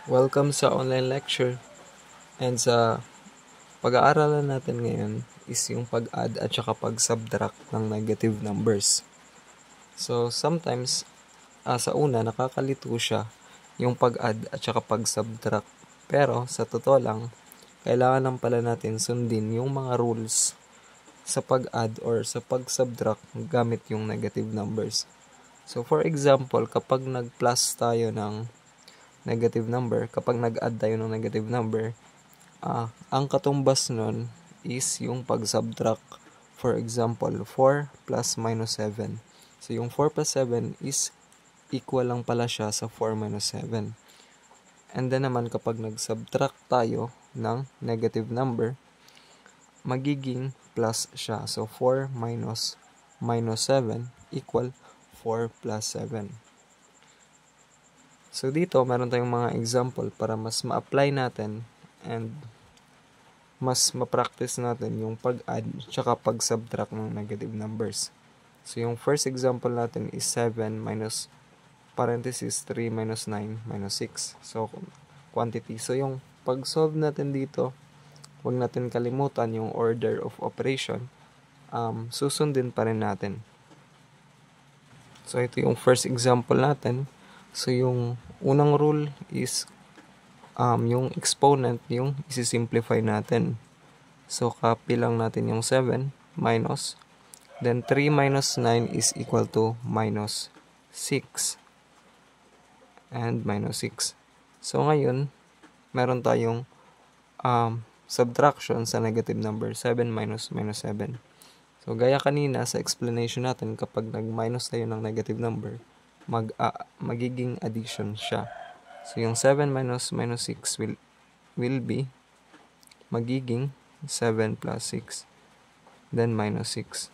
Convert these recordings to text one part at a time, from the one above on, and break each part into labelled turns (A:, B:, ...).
A: Welcome sa online lecture. And sa pag-aaralan natin ngayon is yung pag-add at saka pag-subtract ng negative numbers. So sometimes sa una nakakalito siya yung pag-add at saka pag-subtract. Pero sa totoo lang, kailangan lang pala natin sundin yung mga rules sa pag-add or sa pag-subtract gamit yung negative numbers. So for example, kapag nag-plus tayo ng negative number, kapag nag-add tayo ng negative number, ang katumbas nun is yung pag-subtract. For example, 4 plus minus 7. So yung 4 plus 7 is equal lang pala siya sa 4 minus 7. And then naman kapag nag-subtract tayo ng negative number, magiging plus siya. So 4 minus 7 equal 4 plus 7. So dito, meron tayong mga example para mas ma-apply natin and mas ma-practice natin yung pag-add tsaka pag-subtract ng negative numbers. So yung first example natin is 7 minus parenthesis 3 minus 9 minus 6. So quantity. So yung pag-solve natin dito, huwag natin kalimutan yung order of operation. Susundin pa rin natin. So ito yung first example natin. So yung unang rule is yung exponent yung isi-simplify natin. So copy lang natin yung 7 minus, then 3 minus 9 is equal to minus 6 and minus 6. So ngayon, meron tayong subtraction sa negative number, 7 minus minus 7. So gaya kanina sa explanation natin, kapag nag-minus tayo ng negative number, magiging addition siya. So yung 7 minus minus 6 will be magiging 7 plus 6, then minus 6.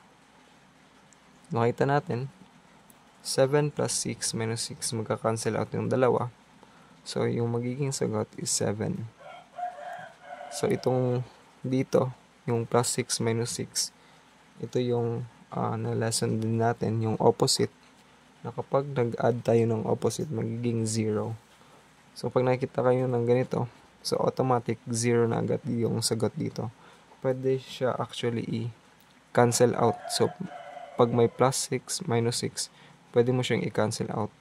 A: Nakita natin, 7 plus 6 minus 6, magka-cancel out yung dalawa. So yung magiging sagot is 7. So itong dito, yung plus 6 minus 6, ito yung na-lesson din natin, yung opposite, na kapag nag-add tayo ng opposite, magiging 0. So pag nakikita kayo ng ganito, so automatic 0 na agad yung sagot dito. Pwede siya actually i-cancel out. So pag may plus 6, minus 6, pwede mo siyang i-cancel out,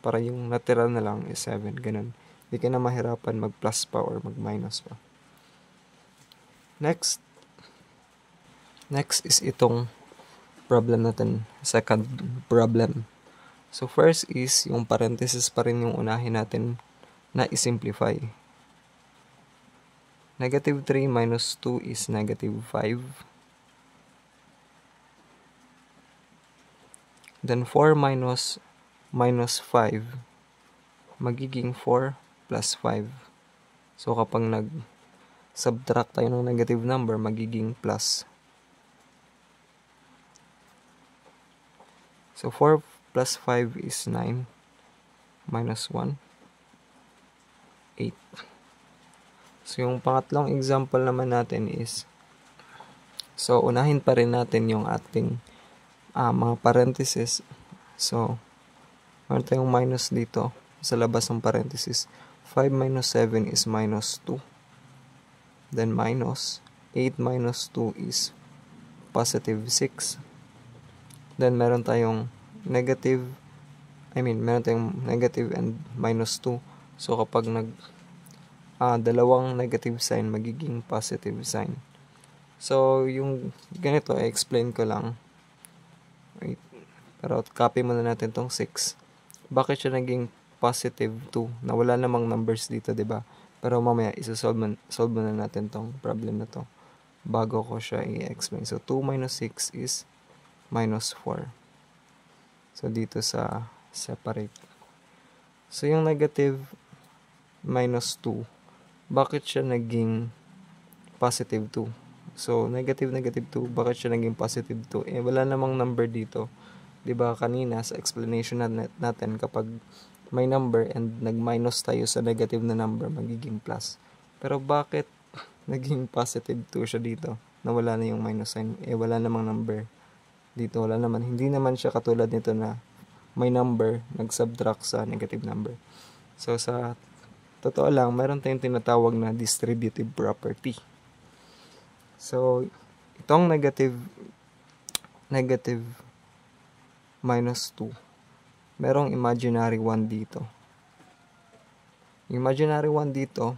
A: para yung natira na lang is 7, ganun. Hindi ka na mahirapan mag-plus pa or mag-minus pa. Next is itong problem natin, second problem. So first is yung parenthesis pa rin yung unahin natin na i-simplify. Negative 3 minus 2 is negative 5. Then 4 minus 5, magiging 4 plus 5. So kapag nag-subtract tayo ng negative number, magiging plus. So 4 plus 5 is 9. Minus 1, 8. So yung pangatlong example naman natin is, so unahin pa rin natin yung ating mga parenthesis. So meron tayong minus dito sa labas ng parenthesis. 5 minus 7 is minus 2. Then minus 8 minus 2 is positive 6. Then meron tayong negative and minus 2. So kapag dalawang negative sign, magiging positive sign. So yung ganito, i-explain ko lang. Wait. Pero copy muna natin tong 6. Bakit siya naging positive 2? Na wala namang numbers dito, 'di ba? Pero mamaya solve muna natin tong problem na to bago ko siya i-explain. So 2 minus 6 is minus 4. So dito sa separate. So yung negative minus 2, bakit siya naging positive 2? So negative 2, bakit siya naging positive 2? Wala namang number dito. 'Di ba kanina sa explanation natin, kapag may number and nag-minus tayo sa negative na number, magiging plus. Pero bakit naging positive 2 siya dito? Na wala na yung minus sign. Wala namang number dito, wala naman. Hindi naman siya katulad nito na may number, nag-subtract sa negative number. So sa totoo lang, meron tayong tinatawag na distributive property. So, itong negative minus 2, merong imaginary 1 dito. Imaginary 1 dito,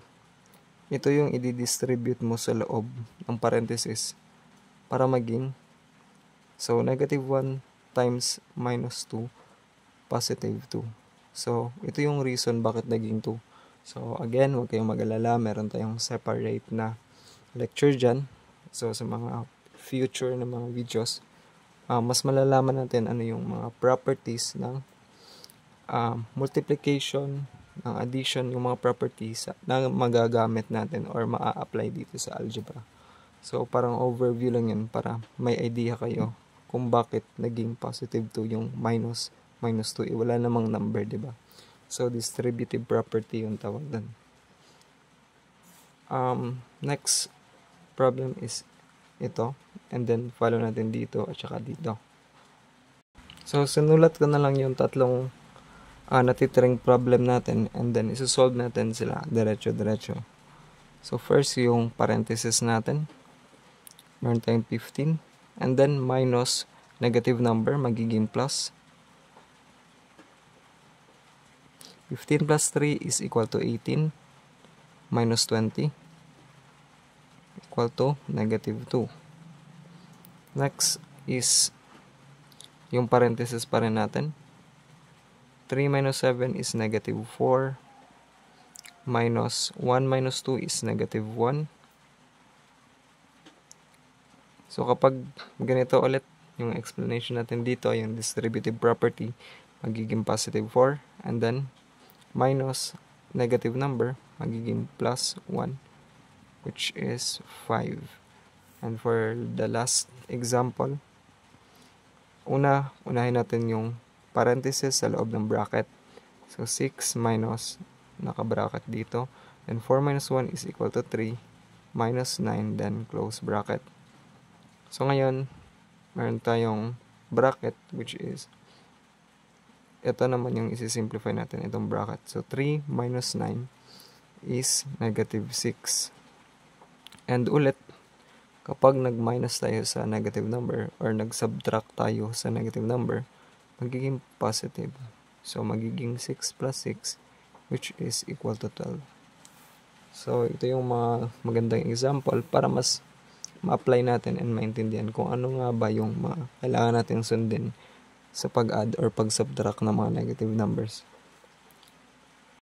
A: ito yung i-distribute mo sa loob ng parenthesis para maging, so negative 1 times minus 2, positive 2. So, ito yung reason bakit naging 2. So, again, huwag kayong mag-alala, meron tayong separate na lecture dyan. So, sa mga future na mga videos, mas malalaman natin ano yung mga properties ng multiplication, ng addition, yung mga properties na magagamit natin or maa-apply dito sa algebra. So, parang overview lang yun para may idea kayo kung bakit naging positive 2 yung minus 2. Wala namang number, diba? So, distributive property yung tawag doon. Next problem is ito. And then, follow natin dito at saka dito. So, sinulat ko na lang yung tatlong natitirang problem natin and then isusolve natin sila diretso-diretso. So, first yung parenthesis natin. Meron tayong 15. And then, minus negative number, magiging plus. 15 plus 3 is equal to 18. Minus 20 equal to negative 2. Next is yung parenthesis pa rin natin. 3 minus 7 is negative 4. Minus 1 minus 2 is negative 1. So, kapag ganito ulit, yung explanation natin dito, yung distributive property, magiging positive 4. And then, minus negative number, magiging plus 1, which is 5. And for the last example, unahin natin yung parenthesis sa loob ng bracket. So, 6 minus, naka-bracket dito. And 4 minus 1 is equal to 3. Minus 9, then close bracket. So, ngayon, meron tayong bracket, which is, ito naman yung isi-simplify natin, itong bracket. So, 3 minus 9 is negative 6. And ulit, kapag nag-minus tayo sa negative number or nag-subtract tayo sa negative number, magiging positive. So, magiging 6 plus 6, which is equal to 12. So, ito yung mga magandang example para mas ma-apply natin and maintindihan kung ano nga ba yung mga kailangan natin sundin sa pag-add or pag-subtract ng mga negative numbers.